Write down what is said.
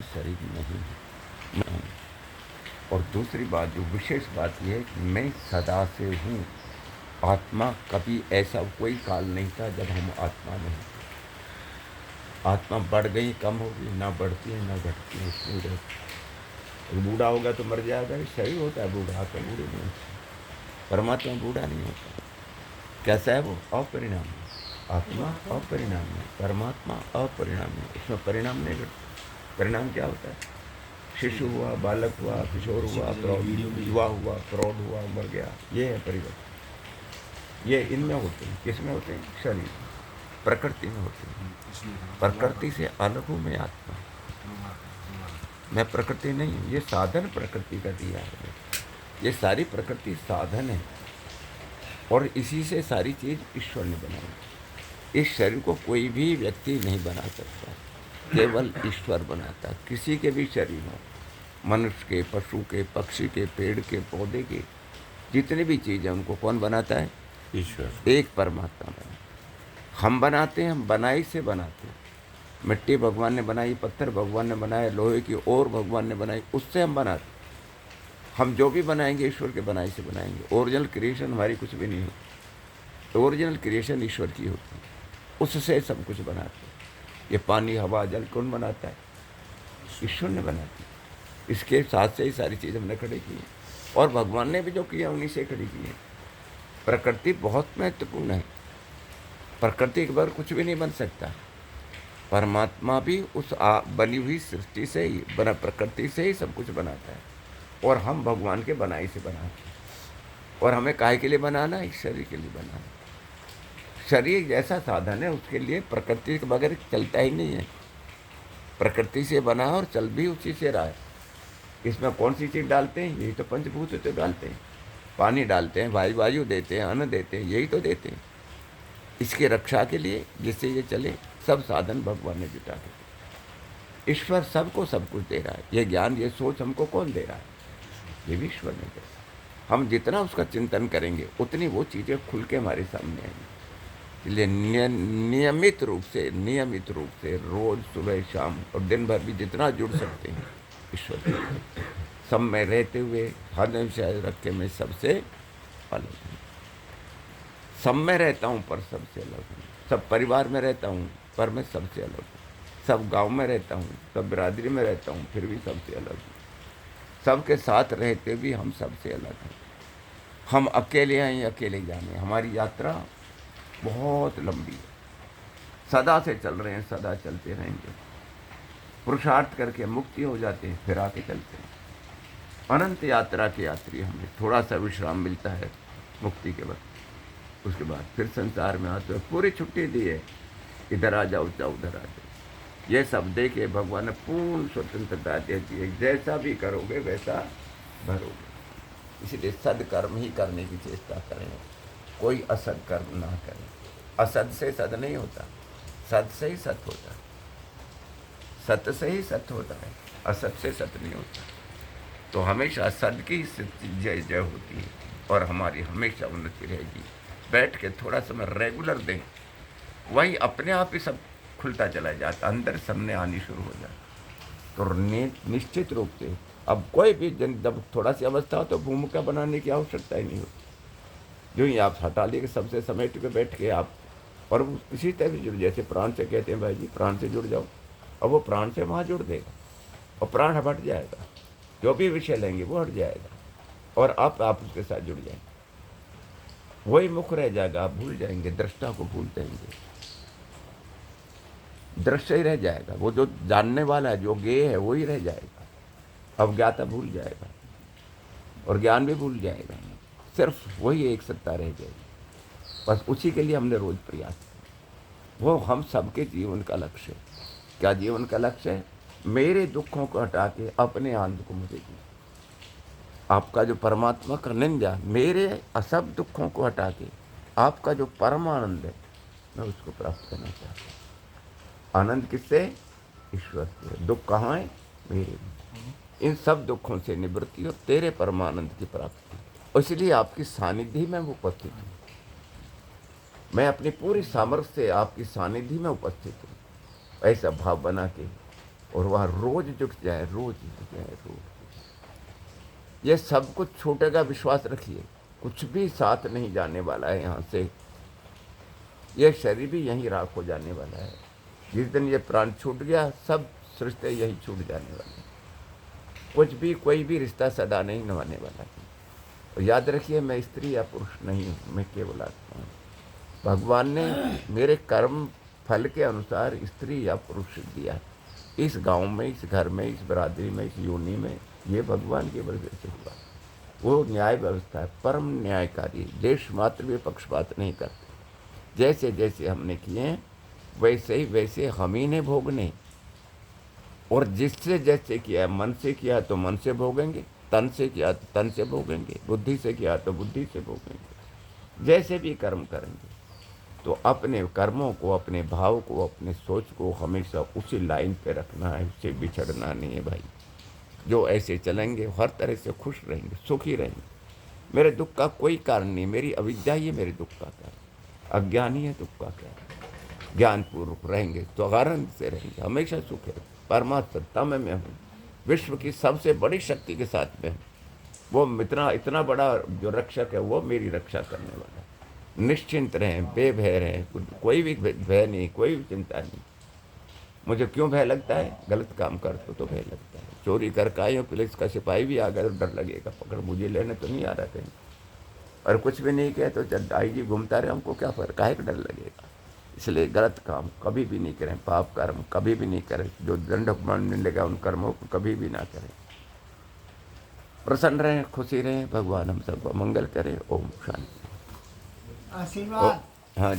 शरीर नहीं है। और दूसरी बात, जो विशेष बात यह है कि मैं सदा से हूँ। आत्मा कभी ऐसा कोई काल नहीं था जब हम आत्मा नहीं थे। आत्मा बढ़ गई, कम हो गई, ना बढ़ती है ना घटती है, उसमें रहती। बूढ़ा होगा तो मर जाएगा, सही होता है बूढ़ा, तो बूढ़े नहीं होता। परमात्मा बूढ़ा नहीं होता। कैसा है वो? अपरिणामी। आत्मा अपरिणामी, परमात्मा अपरिणामी, उसमें परिणाम नहीं घटता। परिणाम क्या होता है? शिशु हुआ, बालक हुआ, किशोर हुआ, प्रौढ़, युवा हुआ, प्रौढ़ हुआ, मर गया। ये है परिवर्तन। ये इनमें होते हैं। किसमें होते हैं? शरीर, प्रकृति में होते हैं। प्रकृति से अलग हूँ मैं आत्मा। मैं प्रकृति नहीं हूँ। ये साधन प्रकृति का दिया है। ये सारी प्रकृति साधन है, और इसी से सारी चीज ईश्वर ने बनाई। इस शरीर को कोई भी व्यक्ति नहीं बना सकता, केवल ईश्वर बनाता। किसी के भी शरीर हो, मनुष्य के, पशु के, पक्षी के, पेड़ के, पौधे के, जितनी भी चीज़ें उनको कौन बनाता है? ईश्वर। एक परमात्मा बनाता। हम बनाते हैं, हम बनाई से बनाते हैं। मिट्टी भगवान ने बनाई, पत्थर भगवान ने बनाए, लोहे की और भगवान ने बनाई, उससे हम बनाते। हम जो भी बनाएंगे ईश्वर के बनाई से बनाएंगे। ओरिजिनल क्रिएशन हमारी कुछ भी नहीं होती। ओरिजिनल क्रिएशन ईश्वर की होती है, उससे सब कुछ बनाते हैं। ये पानी, हवा, जल कौन बनाता है? ईश्वर ने बनाती। इसके साथ से ही सारी चीज़ हमने खड़ी की है, और भगवान ने भी जो किया उन्हीं से खड़ी की है। प्रकृति बहुत महत्वपूर्ण है। प्रकृति के बगैर कुछ भी नहीं बन सकता। परमात्मा भी उस बनी हुई सृष्टि से ही बना, प्रकृति से ही सब कुछ बनाता है, और हम भगवान के बनाई से बनाते हैं। और हमें काहे के लिए बनाना है? इस शरीर के लिए बनाना है। शरीर जैसा साधन है, उसके लिए प्रकृति के बगैर चलता ही नहीं है। प्रकृति से बना और चल भी उसी से रहा है। इसमें कौन सी चीज़ डालते हैं? यही तो पंचभूत तो डालते हैं। पानी डालते हैं, वायु देते हैं, अन्न देते हैं, यही तो देते हैं इसकी रक्षा के लिए, जिससे ये चले। सब साधन भगवान ने जुटा के दिए। ईश्वर सबको सब कुछ दे रहा है। ये ज्ञान, ये सोच हमको कौन दे रहा है? ये भी ईश्वर ने दे रहा है। हम जितना उसका चिंतन करेंगे उतनी वो चीज़ें खुल के हमारे सामने आएंगी। इसलिए नियमित रूप से रोज सुबह शाम और दिन भर भी जितना जुड़ सकते हैं ईश्वर से, सब में रहते हुए हमेशा रख के मैं सबसे अलग हूँ। सब में रहता हूँ पर सबसे अलग हूँ। सब परिवार में रहता हूँ पर मैं सबसे अलग हूँ। सब गांव में रहता हूँ, सब बिरादरी में रहता हूँ, फिर भी सबसे अलग हूँ। सबके साथ रहते भी हम सबसे अलग हैं। हम अकेले हैं, अकेले जाने। हमारी यात्रा बहुत लंबी है। सदा से चल रहे हैं, सदा चलते रहेंगे। पुरुषार्थ करके मुक्ति हो जाते हैं, फिर आके चलते हैं। अनंत यात्रा के यात्री। हमें थोड़ा सा विश्राम मिलता है मुक्ति के वक्त, उसके बाद फिर संसार में आते हो। पूरी छुट्टी दी है, इधर आ जाओ, जाओ उधर आ जाओ। ये सब देखे भगवान ने पूर्ण स्वतंत्रता दे दी है। जैसा भी करोगे वैसा भरोगे। इसलिए सदकर्म ही करने की चेष्टा करें, कोई असद कर्म ना करें। असद से सद नहीं होता, सद से ही सत होता है। सत्य से ही सत्य होता है, असत से सत्य नहीं होता। तो हमेशा सद की जय जय होती है, और हमारी हमेशा उन्नति रहेगी। बैठ के थोड़ा समय रेगुलर दें, वही अपने आप ही सब खुलता चला जाता, अंदर सामने आनी शुरू हो जाता। तो निश्चित रूप से अब कोई भी जब थोड़ा सी अवस्था हो तो भूमिका बनाने की आवश्यकता ही नहीं होती। जो ही आप हटा लेके सबसे समेट के बैठ के आप, और इसी तरह से जुड़, जैसे प्राण से कहते हैं भाई जी प्राण से जुड़ जाओ, और वो प्राण से वहाँ जुड़ देगा, और प्राण हट जाएगा। जो भी विषय लेंगे वो हट जाएगा, और आप उसके साथ जुड़ जाएंगे। वही मुख रह जाएगा, आप भूल जाएंगे, दृष्टा को भूल जाएंगे। दृश्य ही रह जाएगा। वो जो जानने वाला है, जो ज्ञेय है, वही रह जाएगा। अवज्ञाता भूल जाएगा, और ज्ञान भी भूल जाएगा। सिर्फ वही एक सत्ता रह जाएगी। बस उसी के लिए हमने रोज प्रयास किया। वो हम सबके जीवन का लक्ष्य है। क्या जीवन का लक्ष्य है? मेरे दुखों को हटा के अपने आनंद को मुझे दी। आपका जो परमात्मा का निंदा, मेरे असब दुखों को हटा के आपका जो परमानंद है, मैं उसको प्राप्त करना चाहता हूँ। आनंद किससे? ईश्वर से। दुख कहाँ है? मेरे में। इन सब दुखों से निवृत्ति और तेरे परमानंद की प्राप्ति। इसलिए आपकी सानिध्य में वो उपस्थित हूँ। मैं अपनी पूरी सामर्थ्य से आपकी सानिध्य में उपस्थित हूँ। ऐसा भाव बना के और वहाँ रोज जुट जाए, रोज जुट जाए, रोज। ये सब कुछ छूटेगा, विश्वास रखिए, कुछ भी साथ नहीं जाने वाला है यहाँ से। ये शरीर भी यहीं राख हो जाने वाला है। जिस दिन ये प्राण छूट गया, सब सृष्टि यही छूट जाने वाली है। कुछ भी, कोई भी रिश्ता सदा नहीं निभाने वाला है। और याद रखिए, मैं स्त्री या पुरुष नहीं हूँ, मैं केवल आत्मा हूँ। भगवान ने मेरे कर्म फल के अनुसार स्त्री या पुरुष दिया है। इस गांव में, इस घर में, इस बरादरी में, इस योनि में, ये भगवान की वजह से हुआ। वो न्याय व्यवस्था है, परम न्यायकारी। देश मात्र भी पक्षपात नहीं करते। जैसे जैसे हमने किए हैं वैसे ही वैसे हम ही ने भोगने। और जिससे जैसे किया है, मन से किया तो मन से भोगेंगे, तन से किया तो तन से भोगेंगे, बुद्धि से किया तो बुद्धि से भोगेंगे। जैसे भी कर्म करेंगे तो अपने कर्मों को, अपने भाव को, अपने सोच को हमेशा उसी लाइन पे रखना है, उससे बिछड़ना नहीं है भाई। जो ऐसे चलेंगे हर तरह से खुश रहेंगे, सुखी रहेंगे। मेरे दुख का कोई कारण नहीं, मेरी अविद्या ही मेरे दुख का कारण, अज्ञान ही है दुख का कारण। ज्ञानपूर्वक रहेंगे तो आनंद से रहेंगे, हमेशा सुख है। परमात्मा सत्ता में मैं हूँ, विश्व की सबसे बड़ी शक्ति के साथ में हूँ। वो इतना बड़ा जो रक्षक है, वो मेरी रक्षा करने वाला है। निश्चिंत रहें, बेभय रहें, कोई भी भय नहीं, कोई भी चिंता नहीं। मुझे क्यों भय लगता है? गलत काम करते तो भय लगता है। चोरी करके आए हो, पुलिस का सिपाही भी आ गया तो डर लगेगा, पकड़ मुझे लेने तो नहीं आ रहा कहीं। और कुछ भी नहीं किया तो जब IG घूमता रहे, हमको क्या फर्क, काहे का डर लगेगा। इसलिए गलत काम कभी भी नहीं करें, पाप कर्म कभी भी नहीं करें। जो दंड मिलेगा उन कर्मों को कभी भी ना करें। प्रसन्न रहें, खुशी रहें, भगवान हम सबको मंगल करें। ओम शांति। आशीर्वाद। हाँ जी।